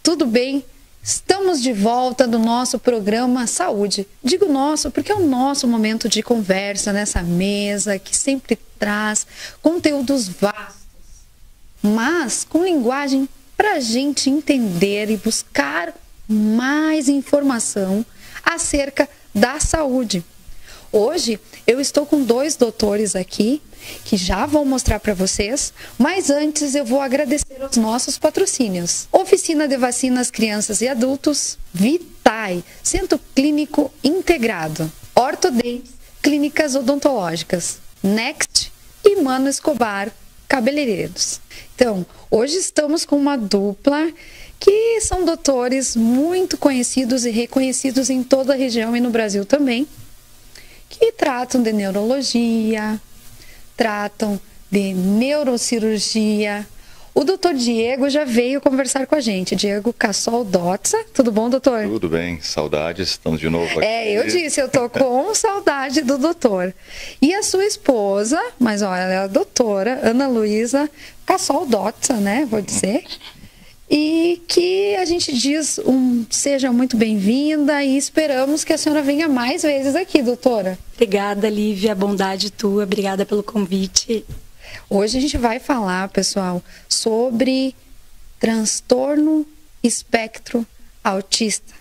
tudo bem? Estamos de volta do nosso programa Saúde. Digo nosso porque é o nosso momento de conversa nessa mesa que sempre traz conteúdos vastos, mas com linguagem para a gente entender e buscar mais informação acerca da saúde. Hoje eu estou com dois doutores aqui que já vou mostrar para vocês, mas antes eu vou agradecer aos nossos patrocínios. Oficina de Vacinas Crianças e Adultos, Vitai, Centro Clínico Integrado, Ortodentes, Clínicas Odontológicas, Next e Mano Escobar, Cabeleireiros. Então, hoje estamos com uma dupla que são doutores muito conhecidos e reconhecidos em toda a região e no Brasil também, que tratam de neurologia, tratam de neurocirurgia. O doutor Diego já veio conversar com a gente. Diego Cassol Dotza. Tudo bom, doutor? Tudo bem, saudades, estamos de novo aqui. Eu disse, eu tô com saudade do doutor. E a sua esposa, mas olha, ela é a doutora Ana Luísa Cassol Dotza, né, vou dizer. E que a gente diz seja muito bem-vinda e esperamos que a senhora venha mais vezes aqui, doutora. Obrigada, Lívia, bondade tua, obrigada pelo convite. Hoje a gente vai falar, pessoal, sobre transtorno espectro autista.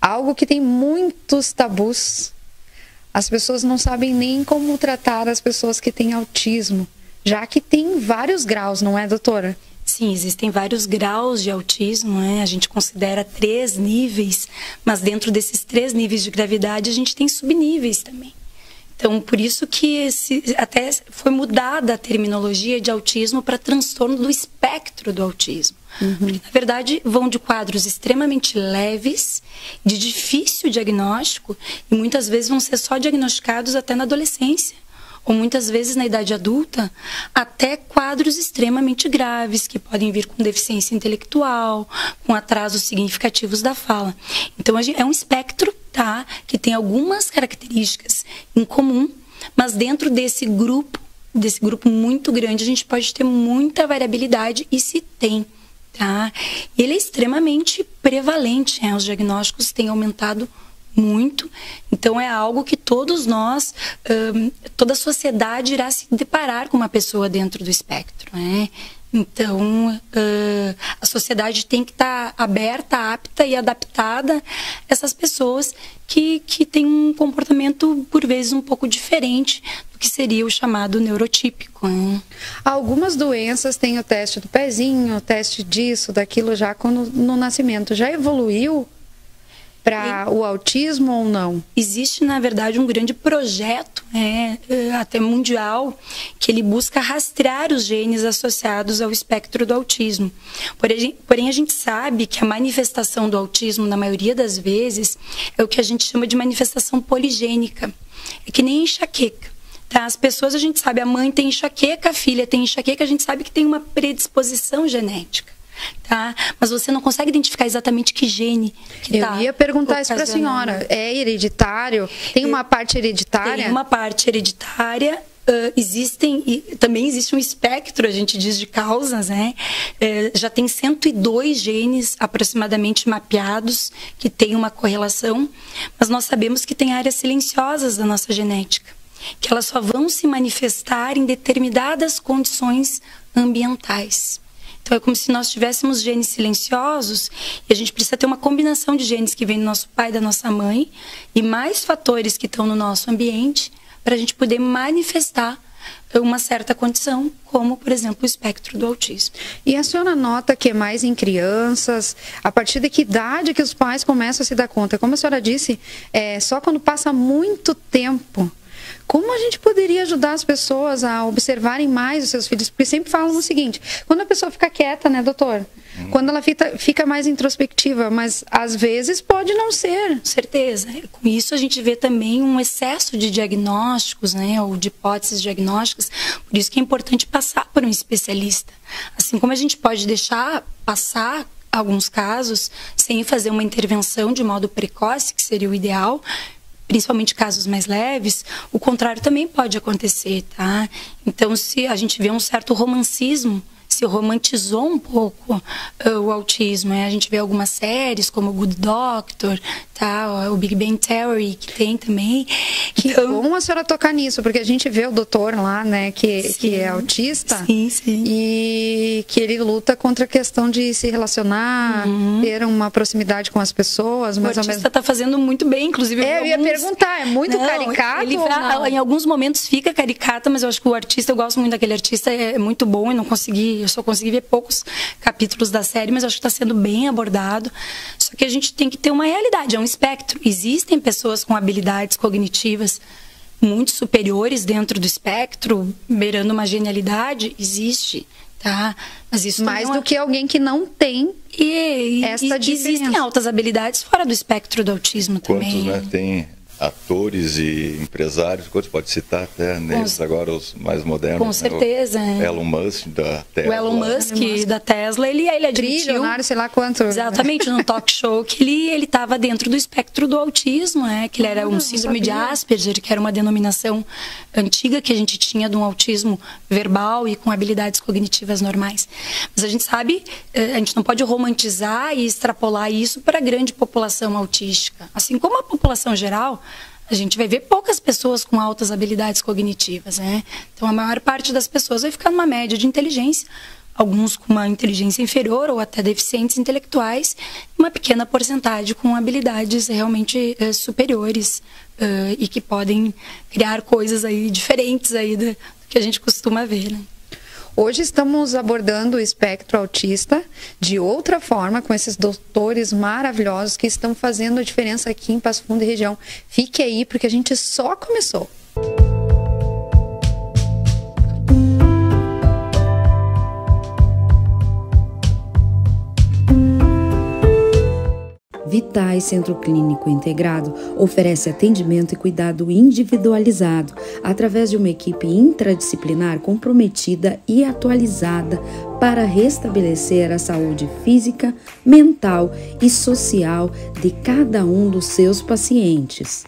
Algo que tem muitos tabus. As pessoas não sabem nem como tratar as pessoas que têm autismo, já que tem vários graus, não é, doutora? Sim, existem vários graus de autismo, né? A gente considera 3 níveis, mas dentro desses 3 níveis de gravidade a gente tem subníveis também. Então, por isso que até foi mudada a terminologia de autismo para transtorno do espectro do autismo. Porque, na verdade, vão de quadros extremamente leves, de difícil diagnóstico, e muitas vezes vão ser só diagnosticados até na adolescência, ou muitas vezes na idade adulta, até quadros extremamente graves, que podem vir com deficiência intelectual, com atrasos significativos da fala. Então, é um espectro, tá, que tem algumas características em comum, mas dentro desse grupo muito grande, a gente pode ter muita variabilidade, e se tem, tá? E ele é extremamente prevalente, né? Os diagnósticos têm aumentado muito, então é algo que todos nós, toda a sociedade irá se deparar com uma pessoa dentro do espectro, né? Então, a sociedade tem que estar aberta, apta e adaptada a essas pessoas que têm um comportamento, por vezes, um pouco diferente do que seria o chamado neurotípico, né? Algumas doenças têm o teste do pezinho, o teste disso, daquilo já no nascimento. Já evoluiu para o autismo ou não? Existe, na verdade, um grande projeto, até mundial, que ele busca rastrear os genes associados ao espectro do autismo. Porém, a gente sabe que a manifestação do autismo, na maioria das vezes, é o que a gente chama de manifestação poligênica. É que nem enxaqueca. Tá? As pessoas, a gente sabe, a mãe tem enxaqueca, a filha tem enxaqueca, a gente sabe que tem uma predisposição genética. Tá? Mas você não consegue identificar exatamente que gene que Eu ia perguntar isso para a senhora. É hereditário? Tem uma parte hereditária? Tem uma parte hereditária. Também existe um espectro, a gente diz, de causas, né? Já tem 102 genes aproximadamente mapeados que têm uma correlação, mas nós sabemos que tem áreas silenciosas da nossa genética, que elas só vão se manifestar em determinadas condições ambientais. Então, é como se nós tivéssemos genes silenciosos e a gente precisa ter uma combinação de genes que vem do nosso pai e da nossa mãe e mais fatores que estão no nosso ambiente para a gente poder manifestar uma certa condição, como, por exemplo, o espectro do autismo. E a senhora nota que é mais em crianças? A partir de que idade que os pais começam a se dar conta? Como a senhora disse, só quando passa muito tempo. Como a gente poderia ajudar as pessoas a observarem mais os seus filhos? Porque sempre falam o seguinte, quando a pessoa fica quieta, né, doutor? Quando ela fica mais introspectiva, mas às vezes pode não ser. Com certeza. Com isso a gente vê também um excesso de diagnósticos, né, ou de hipóteses diagnósticas. Por isso que é importante passar por um especialista. Assim como a gente pode deixar passar alguns casos sem fazer uma intervenção de modo precoce, que seria o ideal, principalmente casos mais leves, o contrário também pode acontecer, tá? Então, se a gente vê um certo romancismo se romantizou um pouco o autismo. A gente vê algumas séries como o Good Doctor, tá? O Big Bang Theory, que tem também. Que bom a senhora tocar nisso, porque a gente vê o doutor lá, né, que é autista. Sim, sim. E que ele luta contra a questão de se relacionar, ter uma proximidade com as pessoas. Mas o artista está fazendo muito bem, inclusive. Eu ia perguntar, é muito caricato? Ele em alguns momentos fica caricato, mas eu acho que o artista, eu gosto muito daquele artista, é muito bom. Eu só consegui ver poucos capítulos da série, mas eu acho que está sendo bem abordado. Só que a gente tem que ter uma realidade, é um espectro. Existem pessoas com habilidades cognitivas muito superiores dentro do espectro, beirando uma genialidade, existe, tá? Mas isso mais do que alguém que não tem essa diferença. Existem altas habilidades fora do espectro do autismo também. Quantos, né? Tem atores e empresários, quantos pode citar até neles agora, os mais modernos. Com certeza. Né? O Elon Musk da Tesla. O Elon Musk da Tesla, ele admitiu... Trilionário, sei lá quanto. Exatamente, num talk show, que ele estava dentro do espectro do autismo, que ele era um síndrome de Asperger, que era uma denominação antiga que a gente tinha de um autismo verbal e com habilidades cognitivas normais. Mas a gente sabe, a gente não pode romantizar e extrapolar isso para a grande população autística. Assim como a população geral, a gente vai ver poucas pessoas com altas habilidades cognitivas, né? Então, a maior parte das pessoas vai ficar numa média de inteligência, alguns com uma inteligência inferior ou até deficientes intelectuais, e uma pequena porcentagem com habilidades realmente superiores e que podem criar coisas aí diferentes aí do que a gente costuma ver, né? Hoje estamos abordando o espectro autista de outra forma, com esses doutores maravilhosos que estão fazendo a diferença aqui em Passo Fundo e região. Fique aí, porque a gente só começou. Vitais Centro Clínico Integrado oferece atendimento e cuidado individualizado através de uma equipe interdisciplinar comprometida e atualizada para restabelecer a saúde física, mental e social de cada um dos seus pacientes.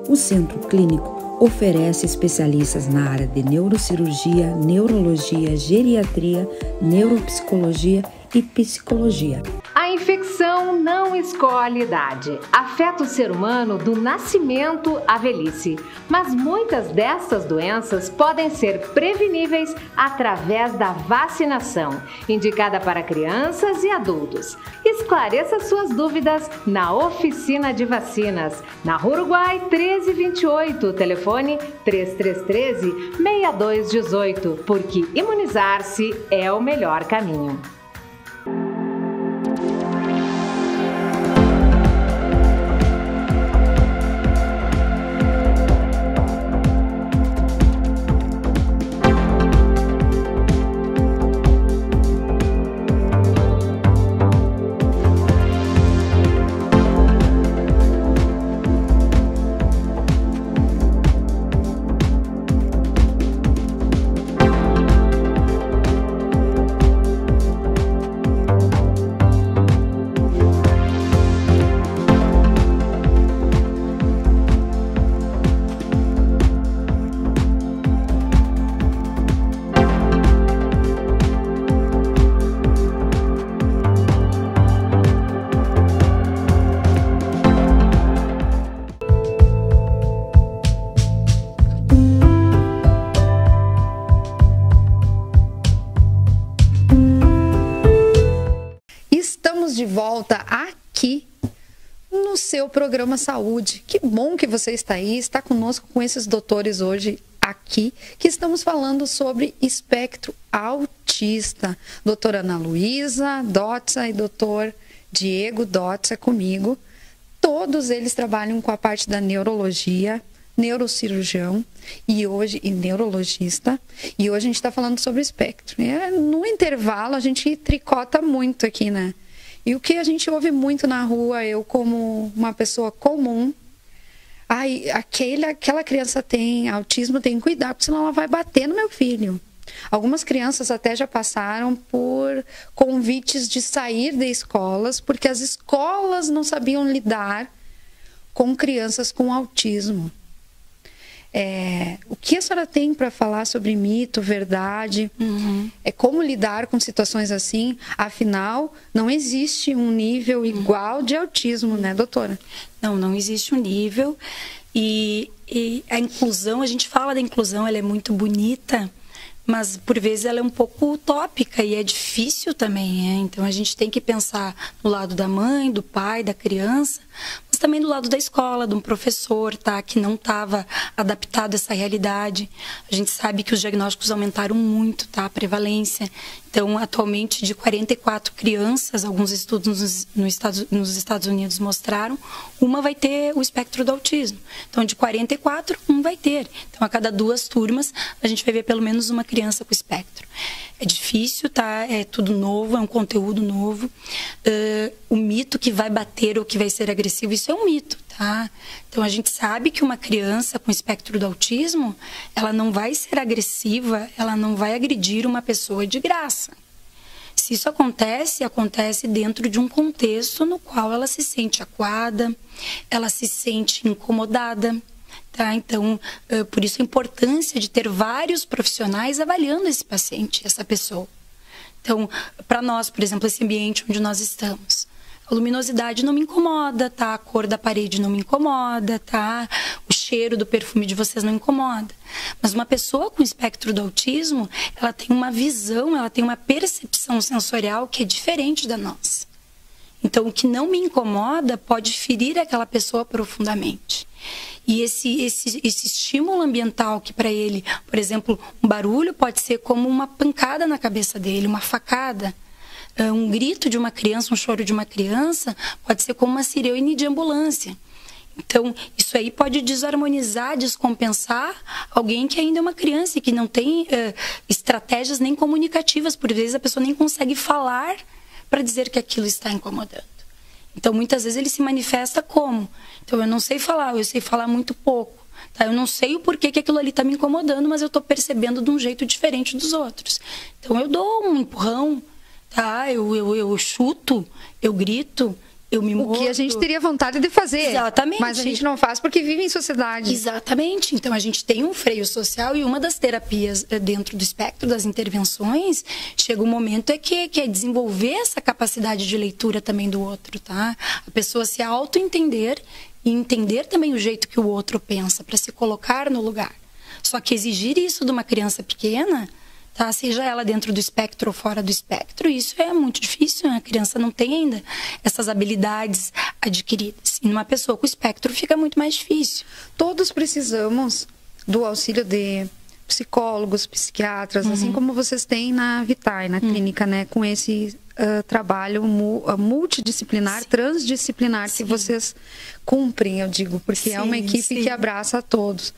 O Centro Clínico oferece especialistas na área de neurocirurgia, neurologia, geriatria, neuropsicologia e psicologia. A infecção não escolhe idade. Afeta o ser humano do nascimento à velhice. Mas muitas dessas doenças podem ser preveníveis através da vacinação, indicada para crianças e adultos. Esclareça suas dúvidas na Oficina de Vacinas, na Rua Uruguai 1328, telefone 3313-6218, porque imunizar-se é o melhor caminho. De volta aqui no seu programa Saúde. Que bom que você está aí, está conosco com esses doutores hoje aqui, que estamos falando sobre espectro autista. Doutora Ana Luísa Dotza e doutor Diego Dotza comigo. Todos eles trabalham com a parte da neurologia, neurocirurgião e neurologista. E hoje a gente está falando sobre espectro. No intervalo a gente tricota muito aqui, né? E o que a gente ouve muito na rua, eu como uma pessoa comum, aquela criança tem autismo, tem que cuidar, porque senão ela vai bater no meu filho. Algumas crianças até já passaram por convites de sair de escolas, porque as escolas não sabiam lidar com crianças com autismo. O que a senhora tem para falar sobre mito, verdade? Como lidar com situações assim? Afinal, não existe um nível igual de autismo, né, doutora? Não existe um nível. E a inclusão, a gente fala da inclusão, ela é muito bonita, mas por vezes ela é um pouco utópica e é difícil também, Então a gente tem que pensar no lado da mãe, do pai, da criança, mas também do lado da escola, de um professor, tá, que não estava adaptado a essa realidade. A gente sabe que os diagnósticos aumentaram muito, tá, a prevalência. Então, atualmente, de 44 crianças, alguns estudos nos Estados Unidos mostraram, uma vai ter o espectro do autismo. Então, de 44, um vai ter. Então, a cada 2 turmas, a gente vai ver pelo menos uma criança com espectro. É difícil, tá? É tudo novo, é um conteúdo novo. O mito que vai bater ou que vai ser agressivo, isso é um mito, tá? Então, a gente sabe que uma criança com espectro do autismo, ela não vai ser agressiva, ela não vai agredir uma pessoa de graça. Se isso acontece, acontece dentro de um contexto no qual ela se sente acuada, ela se sente incomodada. Tá? Então, por isso a importância de ter vários profissionais avaliando esse paciente, essa pessoa. Então, para nós, por exemplo, esse ambiente onde nós estamos, a luminosidade não me incomoda, tá? A cor da parede não me incomoda, tá? O cheiro do perfume de vocês não incomoda. Mas uma pessoa com espectro do autismo, ela tem uma visão, ela tem uma percepção sensorial que é diferente da nossa. Então, o que não me incomoda pode ferir aquela pessoa profundamente. E esse estímulo ambiental que para ele, por exemplo, um barulho pode ser como uma pancada na cabeça dele, uma facada. Um grito de uma criança, um choro de uma criança, pode ser como uma sirene de ambulância. Então, isso aí pode desarmonizar, descompensar alguém que ainda é uma criança e que não tem estratégias nem comunicativas. Por vezes a pessoa nem consegue falar para dizer que aquilo está incomodando. Então, muitas vezes ele se manifesta como? Então, eu não sei falar, eu sei falar muito pouco. Tá? Eu não sei o porquê que aquilo ali está me incomodando, mas eu estou percebendo de um jeito diferente dos outros. Então, eu dou um empurrão, tá? Eu chuto, eu grito, eu me mordo. O que a gente teria vontade de fazer. Exatamente. Mas a gente não faz porque vive em sociedade. Exatamente. Então, a gente tem um freio social e uma das terapias dentro do espectro das intervenções, chega um momento que é desenvolver essa capacidade de leitura também do outro, tá? A pessoa se auto-entender e entender também o jeito que o outro pensa, para se colocar no lugar. Só que exigir isso de uma criança pequena, tá? Seja ela dentro do espectro ou fora do espectro, isso é muito difícil, né? A criança não tem ainda essas habilidades adquiridas. E numa pessoa com espectro fica muito mais difícil. Todos precisamos do auxílio de psicólogos, psiquiatras, assim como vocês têm na Vitae, na clínica, né? Com esse trabalho multidisciplinar, transdisciplinar que vocês cumprem, eu digo, porque é uma equipe que abraça a todos.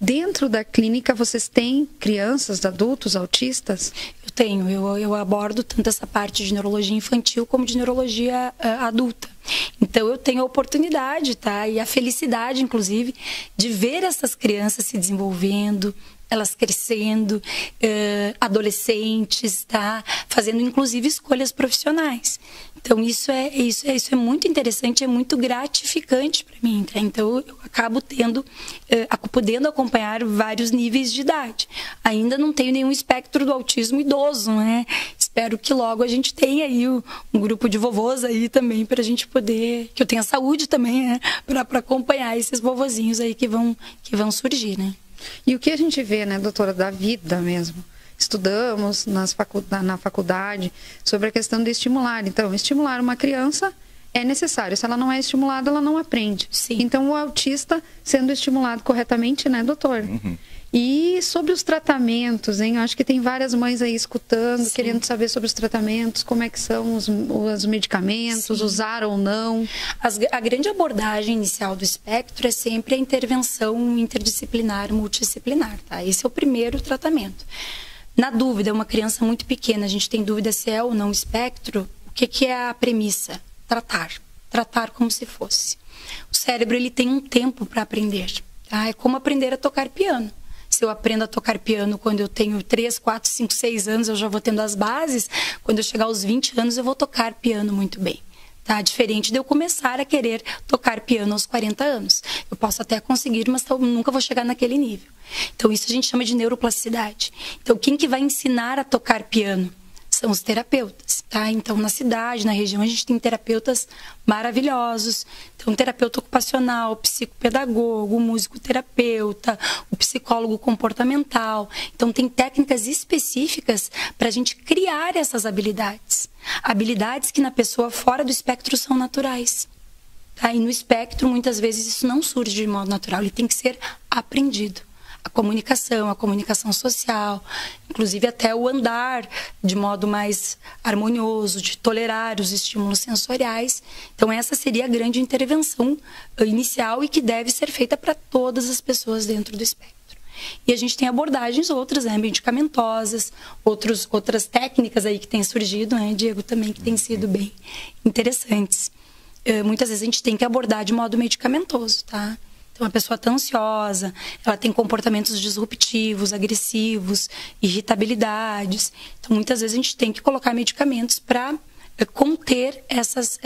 Dentro da clínica, vocês têm crianças, adultos, autistas? Eu tenho. Eu abordo tanto essa parte de neurologia infantil como de neurologia adulta. Então, eu tenho a oportunidade, tá? E a felicidade, inclusive, de ver essas crianças se desenvolvendo, elas crescendo, adolescentes, tá? Fazendo, inclusive, escolhas profissionais. Então, isso é muito interessante, é muito gratificante para mim. Tá? Então, eu acabo podendo acompanhar vários níveis de idade. Ainda não tenho nenhum espectro do autismo idoso, né? Espero que logo a gente tenha aí um grupo de vovôs aí também para a gente poder, que eu tenha saúde também, né? Para acompanhar esses vovozinhos aí que vão surgir, né? E o que a gente vê, né, doutora, da vida mesmo? Estudamos na faculdade sobre a questão de estimular. Então, estimular uma criança é necessário. Se ela não é estimulada, ela não aprende. Sim. Então, o autista sendo estimulado corretamente, né, doutor? E sobre os tratamentos, hein? Eu acho que tem várias mães aí escutando, querendo saber sobre os tratamentos, como é que são os medicamentos, usar ou não. A grande abordagem inicial do espectro é sempre a intervenção interdisciplinar, multidisciplinar, tá? Esse é o primeiro tratamento. Na dúvida, uma criança muito pequena, a gente tem dúvida se é ou não espectro, o que é a premissa? Tratar como se fosse. O cérebro, ele tem um tempo para aprender, tá? É como aprender a tocar piano. Se eu aprendo a tocar piano quando eu tenho 3, 4, 5, 6 anos, eu já vou tendo as bases. Quando eu chegar aos 20 anos, eu vou tocar piano muito bem. Tá? Diferente de eu começar a querer tocar piano aos 40 anos. Eu posso até conseguir, mas nunca vou chegar naquele nível. Então, isso a gente chama de neuroplasticidade. Então, quem que vai ensinar a tocar piano? São os terapeutas, tá? Então, na cidade, na região, a gente tem terapeutas maravilhosos. Então, terapeuta ocupacional, psicopedagogo, musicoterapeuta, o psicólogo comportamental. Então, tem técnicas específicas para a gente criar essas habilidades. Habilidades que na pessoa fora do espectro são naturais. Tá? E no espectro, muitas vezes, isso não surge de modo natural. Ele tem que ser aprendido. A comunicação social, inclusive até o andar de modo mais harmonioso, de tolerar os estímulos sensoriais. Então, essa seria a grande intervenção inicial e que deve ser feita para todas as pessoas dentro do espectro. E a gente tem abordagens outras, né, medicamentosas, outras técnicas aí que têm surgido, né, Diego, também, que têm sido bem interessantes. Muitas vezes a gente tem que abordar de modo medicamentoso, tá? Então, a pessoa está ansiosa, ela tem comportamentos disruptivos, agressivos, irritabilidades. Então, muitas vezes a gente tem que colocar medicamentos para conter essas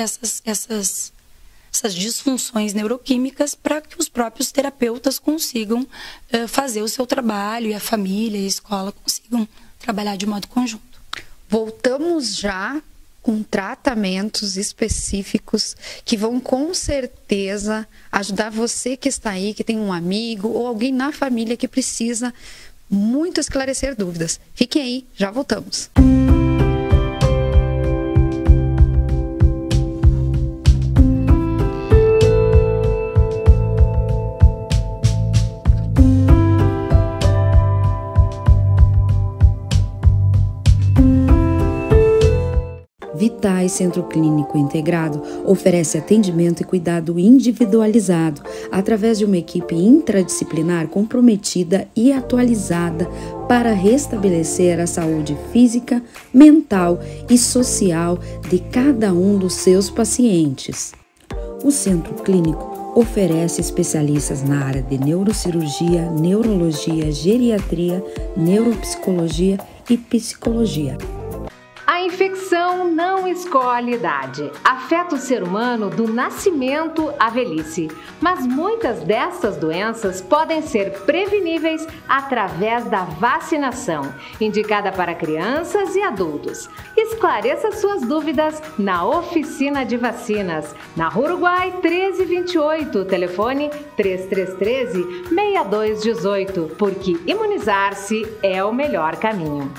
disfunções neuroquímicas para que os próprios terapeutas consigam fazer o seu trabalho e a família e a escola consigam trabalhar de modo conjunto. Voltamos já com tratamentos específicos que vão com certeza ajudar você que está aí, que tem um amigo ou alguém na família que precisa muito esclarecer dúvidas. Fiquem aí, já voltamos. Vitais Centro Clínico Integrado oferece atendimento e cuidado individualizado através de uma equipe interdisciplinar comprometida e atualizada para restabelecer a saúde física, mental e social de cada um dos seus pacientes. O Centro Clínico oferece especialistas na área de neurocirurgia, neurologia, geriatria, neuropsicologia e psicologia. A infecção não escolhe idade. Afeta o ser humano do nascimento à velhice. Mas muitas dessas doenças podem ser preveníveis através da vacinação, indicada para crianças e adultos. Esclareça suas dúvidas na Oficina de Vacinas, na Rua Uruguai 1328, telefone 3313-6218, porque imunizar-se é o melhor caminho.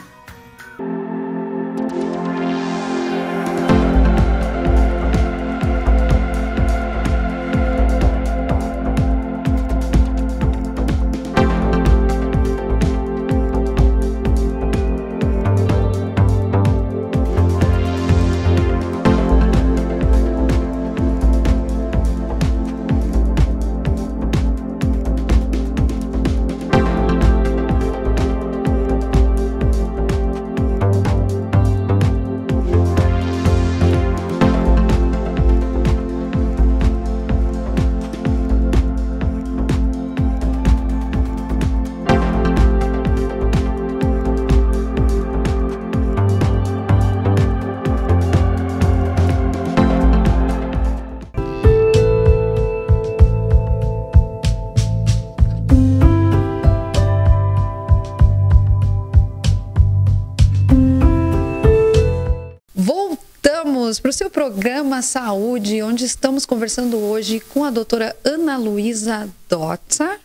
Para o seu programa Saúde, onde estamos conversando hoje com a doutora Ana Luísa Dotza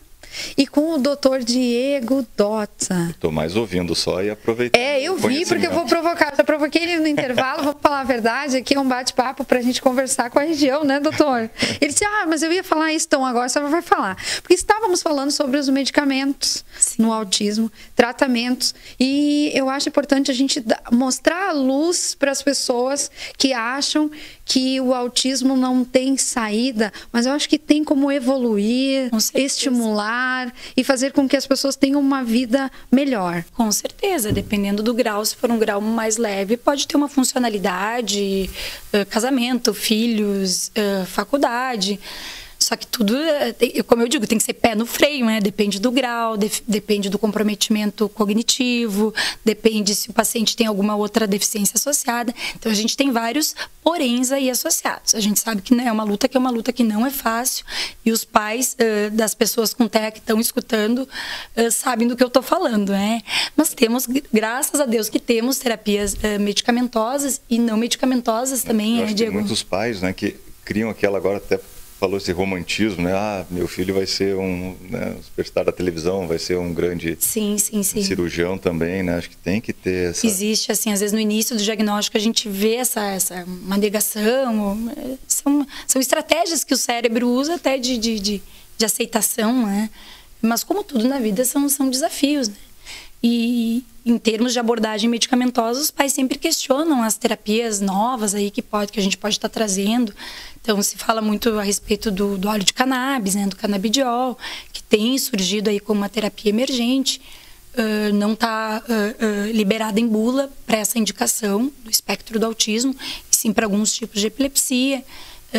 e com o doutor Diego Dotza. Estou mais ouvindo só e aproveitando. Eu vi, porque eu vou provocar. Já provoquei ele no intervalo, vou falar a verdade. Aqui é um bate-papo para a gente conversar com a região, né, doutor? Ele disse, mas eu ia falar isso, então agora você vai falar. Porque estávamos falando sobre os medicamentos no autismo, tratamentos. E eu acho importante a gente mostrar a luz para as pessoas que acham que o autismo não tem saída, mas eu acho que tem como evoluir, estimular e fazer com que as pessoas tenham uma vida melhor. Com certeza, dependendo do grau, se for um grau mais leve, pode ter uma funcionalidade, casamento, filhos, faculdade. Só que tudo, como eu digo, tem que ser pé no freio, né? Depende do grau, depende do comprometimento cognitivo, depende se o paciente tem alguma outra deficiência associada. Então, a gente tem vários poréns aí associados. A gente sabe que é uma luta que não é fácil, e os pais das pessoas com TEA que estão escutando sabem do que eu estou falando, né? Nós temos, graças a Deus, que temos terapias medicamentosas e não medicamentosas também, Diego? Tem muitos pais, né, que criam aquela, agora até falou esse romantismo, né? Meu filho vai ser um superstar da televisão, vai ser um grande cirurgião também, né? Acho que tem que ter essa... Existe, assim, às vezes no início do diagnóstico a gente vê uma negação, são estratégias que o cérebro usa até de aceitação, né? Mas como tudo na vida são desafios, né? E em termos de abordagem medicamentosa, os pais sempre questionam as terapias novas aí que a gente pode estar trazendo. Então, se fala muito a respeito do óleo de cannabis, né, do canabidiol, que tem surgido aí como uma terapia emergente. Não está liberada em bula para essa indicação do espectro do autismo, e sim para alguns tipos de epilepsia.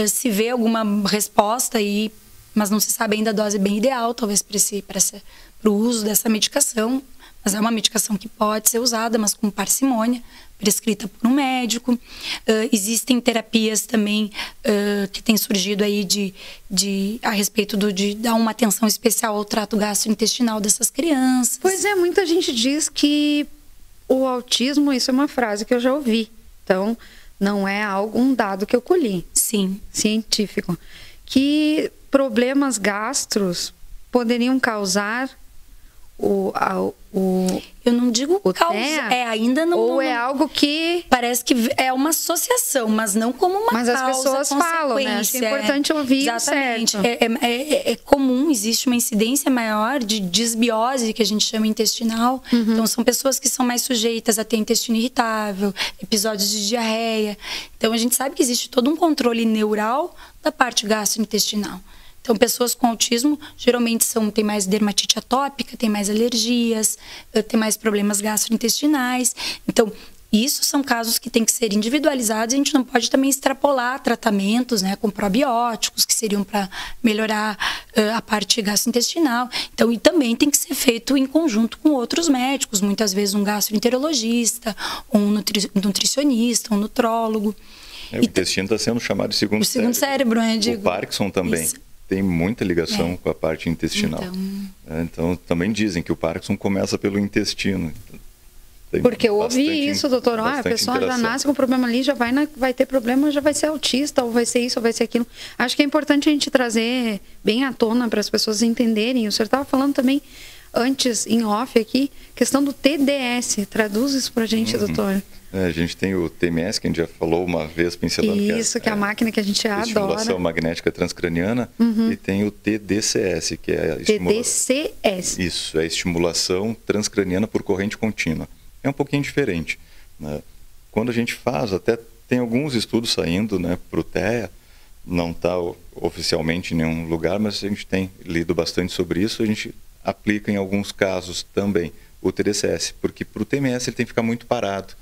Se vê alguma resposta aí, mas não se sabe ainda a dose bem ideal, talvez para o uso dessa medicação. Mas é uma medicação que pode ser usada, mas com parcimônia, prescrita por um médico. Existem terapias também que têm surgido aí a respeito de dar uma atenção especial ao trato gastrointestinal dessas crianças. Pois é, muita gente diz que o autismo, isso é uma frase que eu já ouvi. Então, não é um dado que eu colhi. Sim. Científico. Que problemas gastros poderiam causar eu não digo causa, ainda não. Ou é algo que parece que é uma associação, mas não como uma causa. Mas as pessoas falam, né? Acho que é importante ouvir. Exatamente. O certo. É comum, existe uma incidência maior de disbiose, que a gente chama intestinal. Então, são pessoas que são mais sujeitas a ter intestino irritável, episódios de diarreia. Então, a gente sabe que existe todo um controle neural da parte gastrointestinal. Então, pessoas com autismo geralmente têm mais dermatite atópica, têm mais alergias, têm mais problemas gastrointestinais. Então, isso são casos que têm que ser individualizados. A gente não pode também extrapolar tratamentos, né, com probióticos, que seriam para melhorar a parte gastrointestinal. Então, e também tem que ser feito em conjunto com outros médicos, muitas vezes um gastroenterologista, um nutricionista, um nutrólogo. O intestino está sendo chamado de segundo cérebro, né, Diego? O Parkinson também. Isso. Tem muita ligação com a parte intestinal. Então, também dizem que o Parkinson começa pelo intestino. Porque eu ouvi isso, doutor. A pessoa já nasce com problema ali, já vai ter problema, já vai ser autista, ou vai ser isso, ou vai ser aquilo. Acho que é importante a gente trazer bem à tona para as pessoas entenderem. O senhor estava falando também antes, em off aqui, questão do TDS. Traduz isso para a gente, doutor. A gente tem o TMS, que a gente já falou uma vez, pincelando. Isso, que é a máquina que a gente adora. Estimulação magnética transcraniana. E tem o TDCS, que é a TDCS. Isso, é a estimulação transcraniana por corrente contínua. É um pouquinho diferente, né? Quando a gente faz, até tem alguns estudos saindo, né, para o TEA, não está oficialmente em nenhum lugar, mas a gente tem lido bastante sobre isso, a gente aplica em alguns casos também o TDCS, porque para o TMS ele tem que ficar muito parado.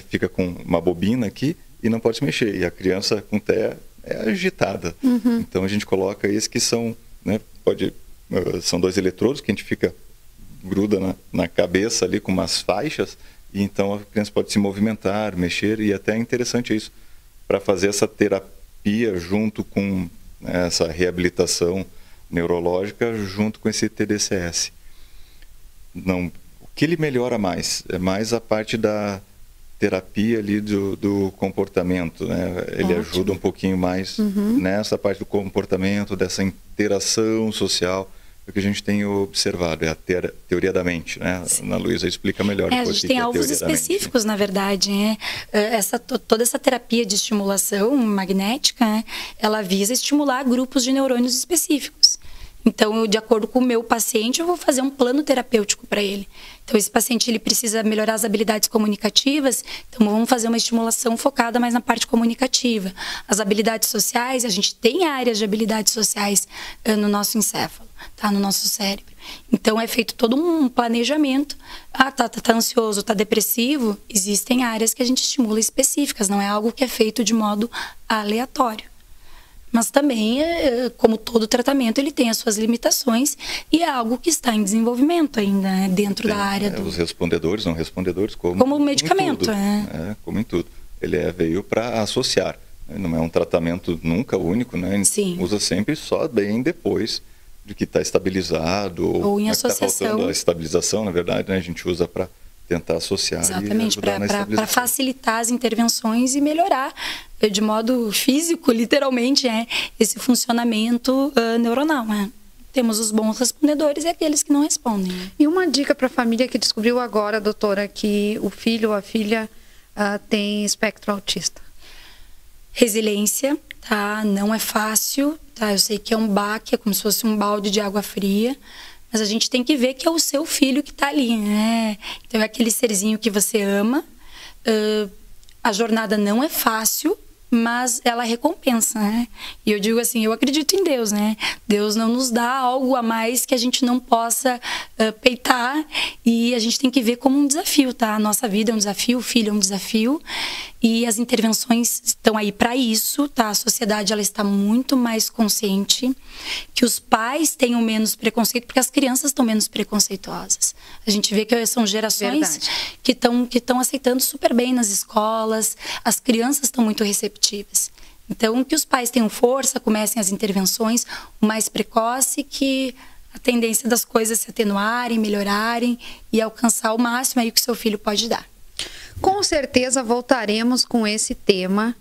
Fica com uma bobina aqui e não pode se mexer. E a criança com TEA é agitada. Então a gente coloca esses que são, né, são 2 eletrodos que a gente gruda na cabeça ali com umas faixas, e então a criança pode se movimentar, mexer, e até é interessante isso, para fazer essa terapia junto com essa reabilitação neurológica, junto com esse TDCS. O que ele melhora mais? É mais a parte da terapia ali do comportamento, né? Ele ajuda um pouquinho mais nessa parte do comportamento, dessa interação social, o que a gente tem observado, é a teoria da mente, né? Ana Luísa explica melhor. A gente tem alvos específicos, na verdade, né? Toda essa terapia de estimulação magnética, né, ela visa estimular grupos de neurônios específicos. Então, de acordo com o meu paciente, eu vou fazer um plano terapêutico para ele. Então, esse paciente ele precisa melhorar as habilidades comunicativas, então vamos fazer uma estimulação focada mais na parte comunicativa. As habilidades sociais, a gente tem áreas de habilidades sociais no nosso encéfalo, tá? No nosso cérebro. Então, é feito todo um planejamento. Tá ansioso, tá depressivo, existem áreas que a gente estimula específicas, não é algo que é feito de modo aleatório. Mas também, como todo tratamento, ele tem as suas limitações e é algo que está em desenvolvimento ainda, né, dentro da área do... Os respondedores, não respondedores, como medicamento, como em tudo. Ele veio para associar, né? Não é um tratamento nunca único, né? A gente Sim. usa sempre só bem depois de que está estabilizado. Ou em associação. Está faltando a estabilização, na verdade, né? A gente usa para tentar associar. Exatamente, para facilitar as intervenções e melhorar de modo físico, literalmente, esse funcionamento neuronal. Temos os bons respondedores e aqueles que não respondem. E uma dica para a família que descobriu agora, doutora, que o filho ou a filha tem espectro autista. Resiliência, tá? Não é fácil, tá? Eu sei que é um baque, é como se fosse um balde de água fria, mas a gente tem que ver que é o seu filho que está ali, né? Então é aquele serzinho que você ama. A jornada não é fácil, mas ela recompensa, né? E eu digo assim, eu acredito em Deus, né? Deus não nos dá algo a mais que a gente não possa peitar, e a gente tem que ver como um desafio, tá? A nossa vida é um desafio, o filho é um desafio, e as intervenções estão aí para isso, tá? A sociedade, ela está muito mais consciente, que os pais tenham menos preconceito, porque as crianças estão menos preconceituosas. A gente vê que são gerações que estão aceitando super bem nas escolas, as crianças estão muito receptivas. Então, que os pais tenham força, comecem as intervenções o mais precoce, que a tendência das coisas se atenuarem, melhorarem e alcançar o máximo aí que o seu filho pode dar. Com certeza voltaremos com esse tema,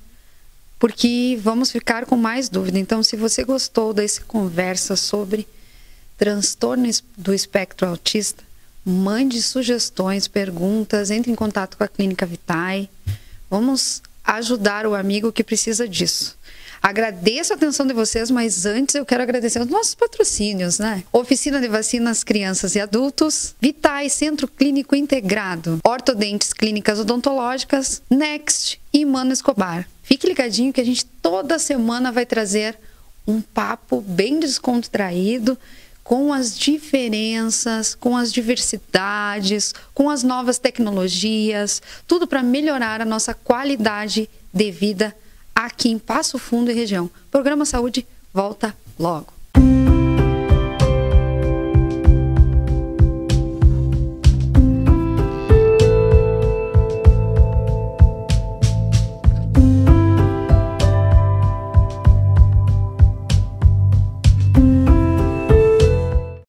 porque vamos ficar com mais dúvida. Então, se você gostou dessa conversa sobre transtorno do espectro autista, mande sugestões, perguntas, entre em contato com a Clínica Vitae. Vamos ajudar o amigo que precisa disso. Agradeço a atenção de vocês, mas antes eu quero agradecer os nossos patrocínios, né? Oficina de Vacinas Crianças e Adultos, Vitae Centro Clínico Integrado, Ortodentes Clínicas Odontológicas, Next e Mano Escobar. Fique ligadinho que a gente toda semana vai trazer um papo bem descontraído, com as diferenças, com as diversidades, com as novas tecnologias, tudo para melhorar a nossa qualidade de vida aqui em Passo Fundo e região. O Programa Saúde volta logo.